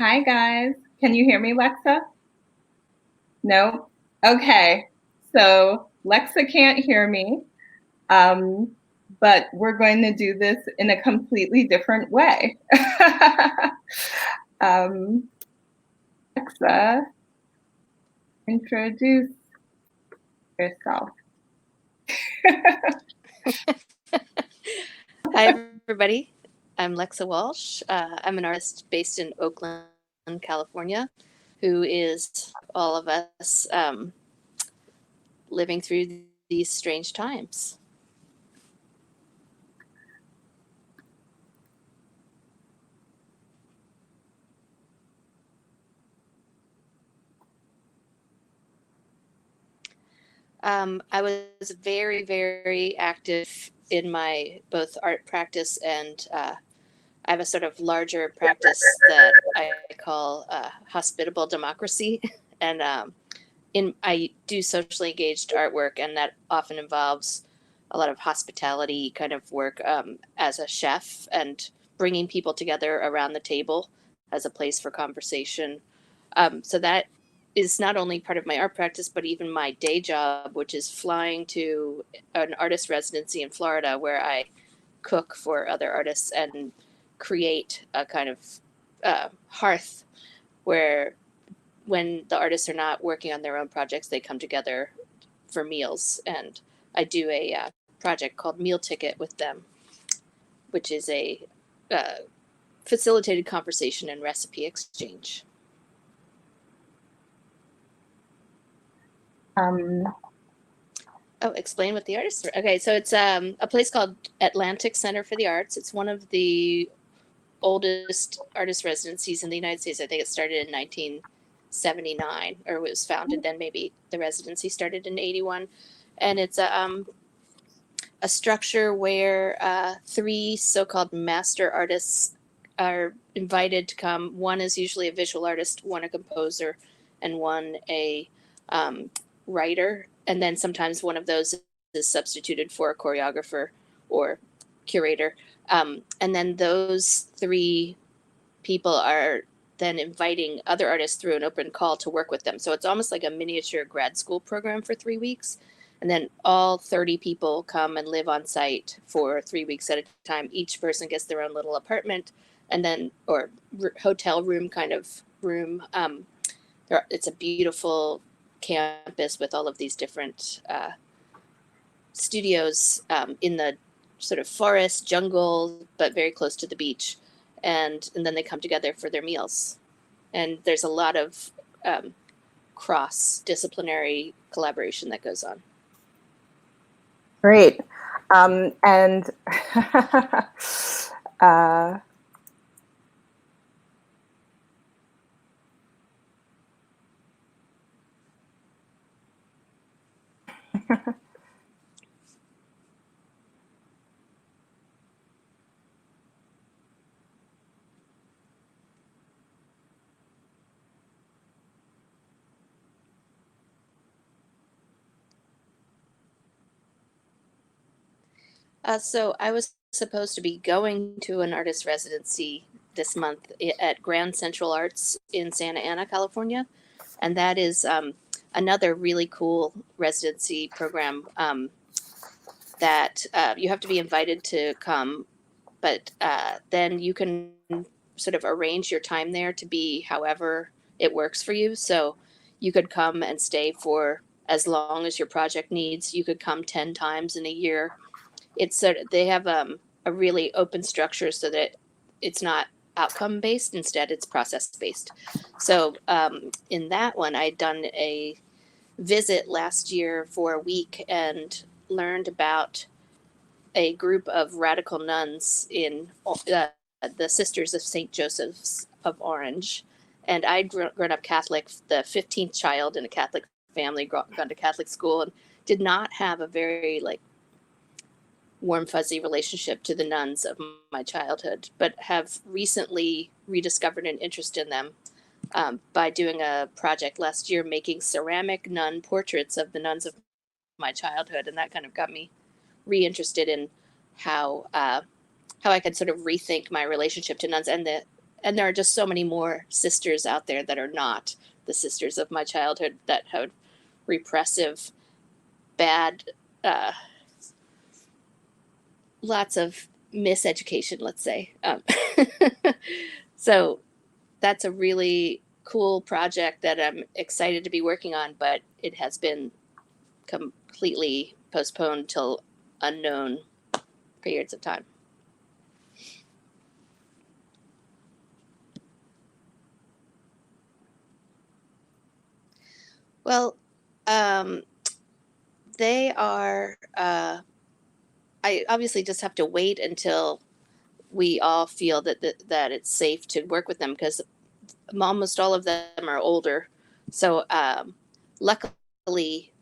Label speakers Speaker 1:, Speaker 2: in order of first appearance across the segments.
Speaker 1: Hi, guys. Can you hear me, Lexa? No? Okay. So Lexa can't hear me, um, but we're going to do this in a completely different way. Lexa, introduce yourself.
Speaker 2: Hi, everybody. I'm Lexa Walsh. I'm an artist based in Oakland, California, who is all of us living through these strange times. I was very, very active in my both art practice and I have a sort of larger practice that I call hospitable democracy. And I do socially engaged artwork, and that often involves a lot of hospitality kind of work as a chef and bringing people together around the table as a place for conversation. So that is not only part of my art practice, but even my day job, which is flying to an artist residency in Florida where I cook for other artists and create a kind of hearth where when the artists are not working on their own projects, they come together for meals. And I do a project called Meal Ticket with them, which is a facilitated conversation and recipe exchange. Explain what the artists are. Okay, so it's a place called Atlantic Center for the Arts. It's one of the oldest artist residencies in the United States. I think it started in 1979, or it was founded then. Maybe the residency started in 81. And it's a structure where three so-called master artists are invited to come. One is usually a visual artist, one a composer, and one a writer. And then sometimes one of those is substituted for a choreographer or curator. And then those three people are then inviting other artists through an open call to work with them. So it's almost like a miniature grad school program for 3 weeks. And then all 30 people come and live on site for 3 weeks at a time. Each person gets their own little apartment and then, or hotel room kind of room. It's a beautiful campus with all of these different studios in the sort of forest, jungle, but very close to the beach. And then they come together for their meals. And there's a lot of cross-disciplinary collaboration that goes on.
Speaker 1: Great. And
Speaker 2: So I was supposed to be going to an artist residency this month at Grand Central Arts in Santa Ana, California. And that is another really cool residency program that you have to be invited to come, but then you can sort of arrange your time there to be however it works for you. So you could come and stay for as long as your project needs. You could come 10 times in a year. It's sort of, they have a really open structure so that it's not outcome based. Instead, it's process based. So in that one, I'd done a visit last year for a week and learned about a group of radical nuns in the Sisters of St. Joseph's of Orange. And I'd grown up Catholic, the 15th child in a Catholic family, gone to Catholic school, and did not have a very warm, fuzzy relationship to the nuns of my childhood, but have recently rediscovered an interest in them by doing a project last year making ceramic nun portraits of the nuns of my childhood. And that kind of got me reinterested in how I could sort of rethink my relationship to nuns and and there are just so many more sisters out there that are not the sisters of my childhood that had repressive, bad, lots of miseducation, let's say. So that's a really cool project that I'm excited to be working on, but it has been completely postponed till unknown periods of time. Well, they are, I obviously just have to wait until we all feel that it's safe to work with them, because almost all of them are older. So luckily,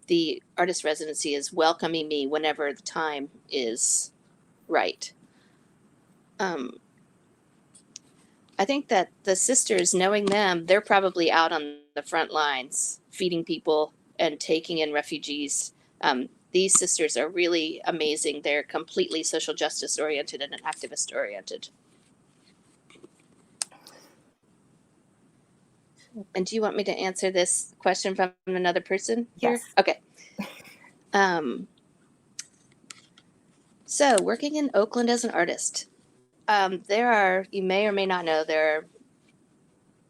Speaker 2: the artist residency is welcoming me whenever the time is right. I think that the sisters, knowing them, they're probably out on the front lines feeding people and taking in refugees. These sisters are really amazing. They're completely social justice oriented and activist oriented. And do you want me to answer this question from another person here?
Speaker 1: Yes.
Speaker 2: Okay. So working in Oakland as an artist, there are, you may or may not know, there are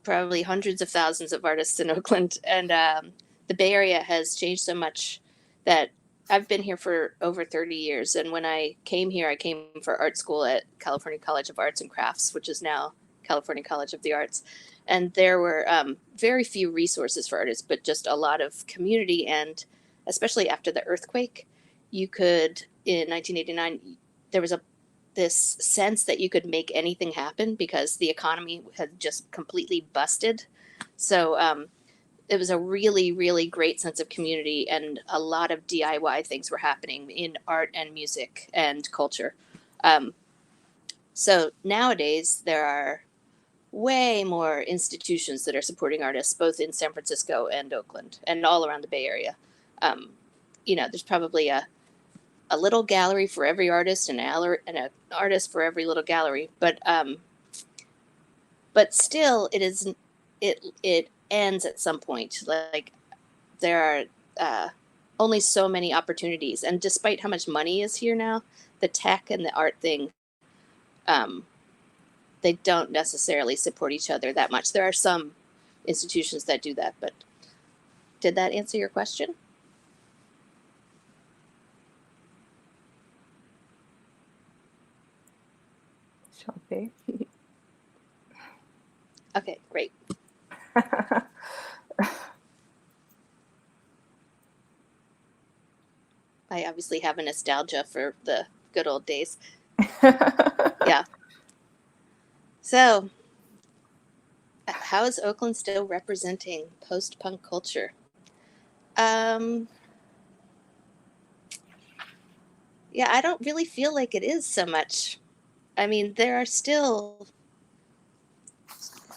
Speaker 2: probably hundreds of thousands of artists in Oakland, and the Bay Area has changed so much that I've been here for over 30 years. And when I came here, I came for art school at California College of Arts and Crafts, which is now California College of the Arts. And there were very few resources for artists, but just a lot of community. And especially after the earthquake, you could, in 1989, there was this sense that you could make anything happen because the economy had just completely busted. So it was a really, really great sense of community, and a lot of DIY things were happening in art and music and culture. So nowadays there are way more institutions that are supporting artists, both in San Francisco and Oakland and all around the Bay Area. There's probably a little gallery for every artist and an artist for every little gallery. But still, it ends at some point. Like there are only so many opportunities, and despite how much money is here now, the tech and the art thing, they don't necessarily support each other that much. There are some institutions that do that, but did that answer your question?
Speaker 1: Shall be.
Speaker 2: Okay, great. I obviously have a nostalgia for the good old days. Yeah. So, how is Oakland still representing post-punk culture? Yeah, I don't really feel like it is so much. I mean, there are still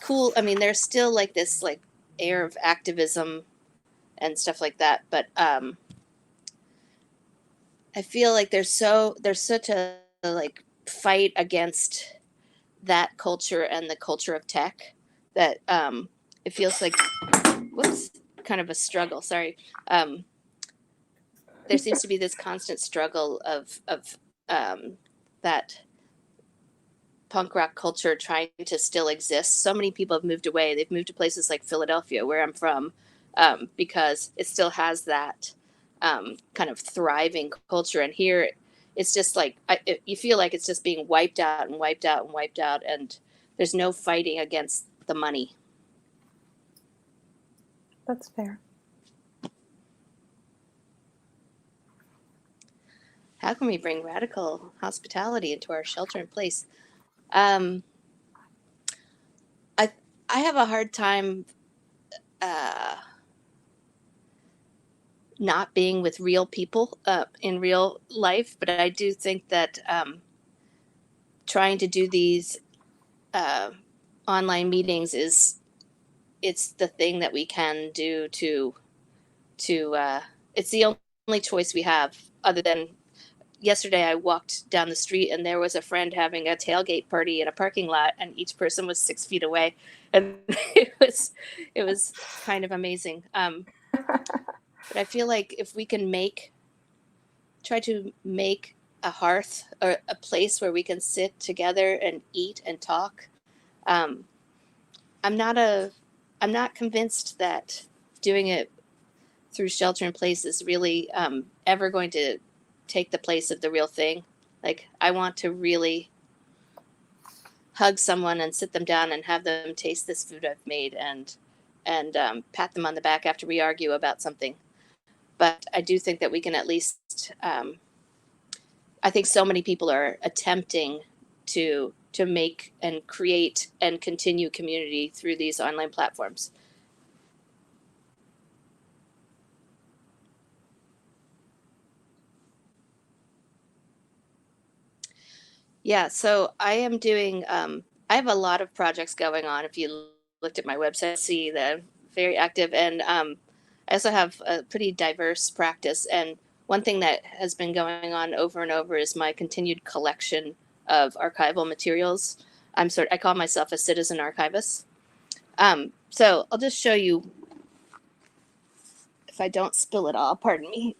Speaker 2: cool, there's still like this like air of activism and stuff like that, but I feel like there's such a like fight against that culture and the culture of tech that it feels like, whoops, kind of a struggle. Sorry. There seems to be this constant struggle of that punk rock culture trying to still exist. So many people have moved away. They've moved to places like Philadelphia, where I'm from, because it still has that kind of thriving culture. And here, it's just like you feel like it's just being wiped out and wiped out and wiped out, and there's no fighting against the money.
Speaker 1: That's fair.
Speaker 2: How can we bring radical hospitality into our shelter in place? I have a hard time not being with real people in real life, but I do think that trying to do these online meetings it's the thing that we can do to it's the only choice we have, other than yesterday I walked down the street and there was a friend having a tailgate party in a parking lot, and each person was 6 feet away, and it was kind of amazing. But I feel like if we can try to make a hearth or a place where we can sit together and eat and talk. Um, I'm not convinced that doing it through shelter in place is really ever going to take the place of the real thing. Like, I want to really hug someone and sit them down and have them taste this food I've made, and pat them on the back after we argue about something. But I do think that we can at least. I think so many people are attempting to make and create and continue community through these online platforms. Yeah, so I am doing. I have a lot of projects going on. If you looked at my website, see that I'm very active, and I also have a pretty diverse practice. And one thing that has been going on over and over is my continued collection of archival materials. I call myself a citizen archivist. So I'll just show you, if I don't spill it all, pardon me.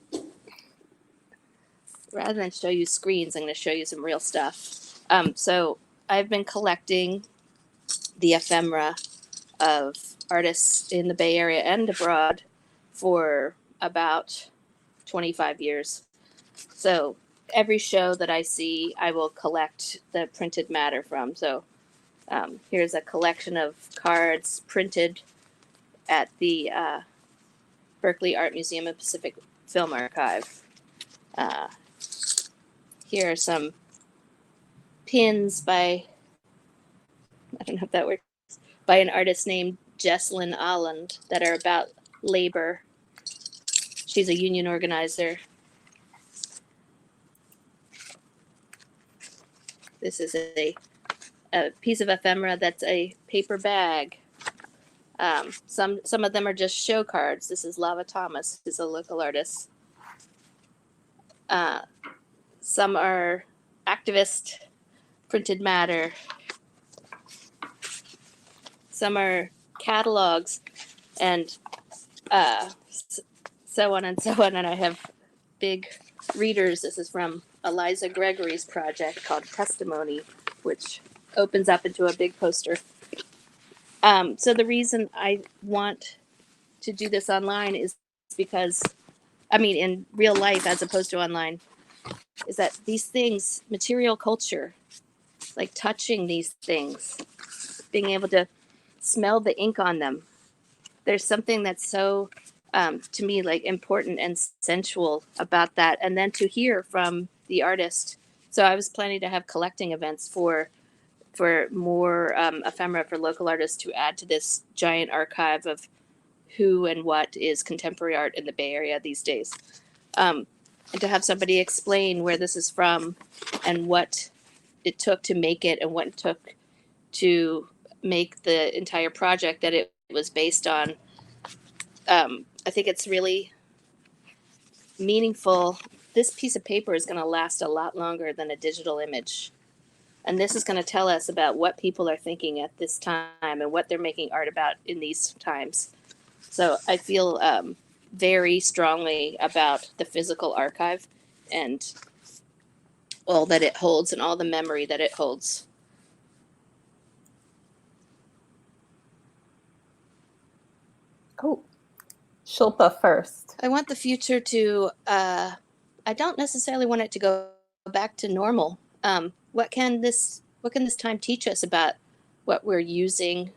Speaker 2: Rather than show you screens, I'm going to show you some real stuff. So I've been collecting the ephemera of artists in the Bay Area and abroad for about 25 years. So every show that I see, I will collect the printed matter from. So here's a collection of cards printed at the Berkeley Art Museum and Pacific Film Archive. Here are some pins by, I don't know if that works, by an artist named Jesslyn Alland that are about labor. She's a union organizer. This is a piece of ephemera that's a paper bag. Some of them are just show cards. This is Lava Thomas, who's a local artist. Some are activist printed matter. Some are catalogs, and so on and so on. And I have big readers. This is from Eliza Gregory's project called Testimony, which opens up into a big poster. So the reason I want to do this online is because, I mean, in real life as opposed to online, is that these things, material culture, like touching these things, being able to smell the ink on them. There's something that's so, to me, like important and sensual about that. And then to hear from the artist. So I was planning to have collecting events for more ephemera for local artists to add to this giant archive of who and what is contemporary art in the Bay Area these days. And to have somebody explain where this is from and what it took to make it and what it took to make the entire project that it was based on. I think it's really meaningful. This piece of paper is going to last a lot longer than a digital image. And this is going to tell us about what people are thinking at this time and what they're making art about in these times. So I feel very strongly about the physical archive and all that it holds and all the memory that it holds.
Speaker 1: Oh, Shilpa first.
Speaker 2: I want the future to, I don't necessarily want it to go back to normal. What can this time teach us about what we're using,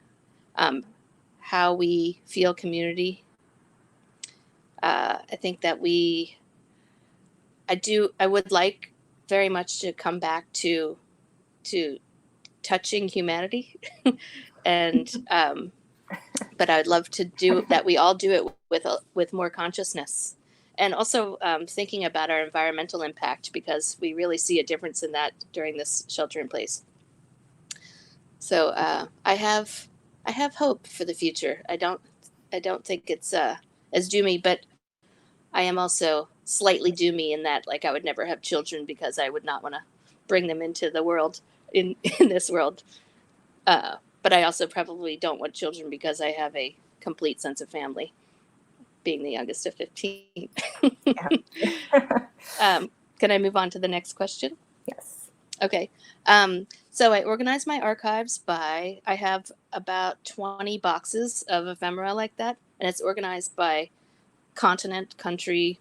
Speaker 2: how we feel community? I think that I would like very much to come back to touching humanity, and but I would love to do that. We all do it with more consciousness, and also thinking about our environmental impact, because we really see a difference in that during this shelter in place. So I have hope for the future. I don't think it's as doomy, but I am also slightly doomy in that, like, I would never have children because I would not want to bring them into the world in this world. But I also probably don't want children because I have a complete sense of family, being the youngest of 15. Can I move on to the next question?
Speaker 1: Yes.
Speaker 2: Okay. So I organized my archives by, I have about 20 boxes of ephemera like that, and it's organized by continent, country,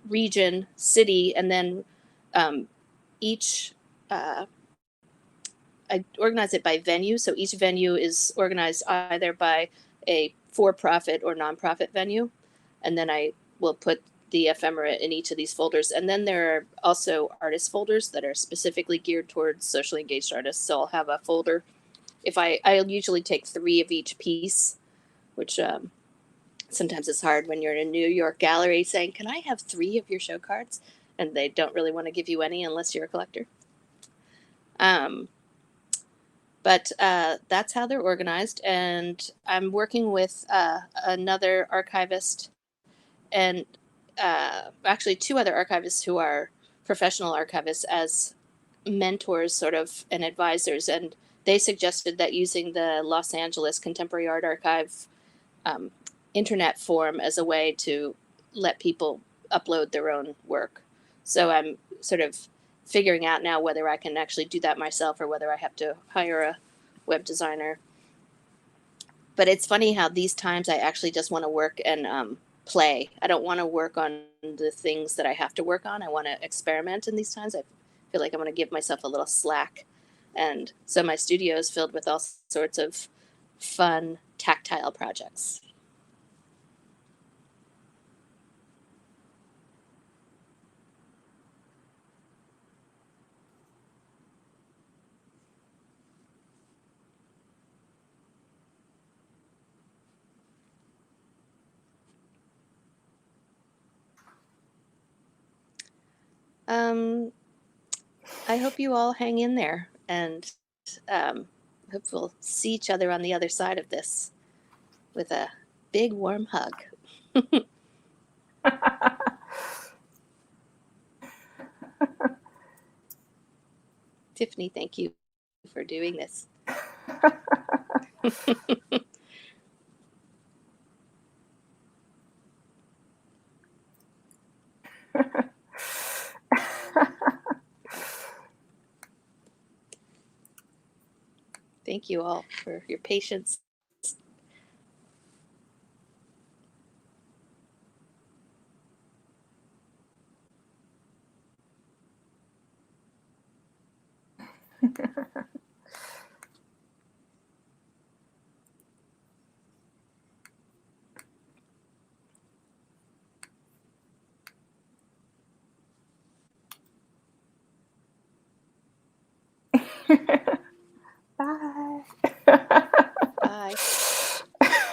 Speaker 2: region, city, and then each, I organize it by venue. So each venue is organized either by a for-profit or nonprofit venue, and then I will put the ephemera in each of these folders. And then there are also artist folders that are specifically geared towards socially engaged artists. So I'll have a folder. I'll usually take 3 of each piece, which sometimes it's hard when you're in a New York gallery saying, "Can I have 3 of your show cards?" And they don't really want to give you any unless you're a collector. But that's how they're organized. And I'm working with another archivist and actually 2 other archivists who are professional archivists as mentors, sort of, and advisors. And they suggested that using the Los Angeles Contemporary Art Archive internet form as a way to let people upload their own work. So I'm sort of figuring out now whether I can actually do that myself or whether I have to hire a web designer. But it's funny how these times I actually just want to work and play. I don't want to work on the things that I have to work on. I want to experiment in these times. I feel like I want to give myself a little slack. And so my studio is filled with all sorts of fun tactile projects. I hope you all hang in there, and hope we'll see each other on the other side of this with a big warm hug. Tiffany, thank you for doing this. Thank you all for your patience.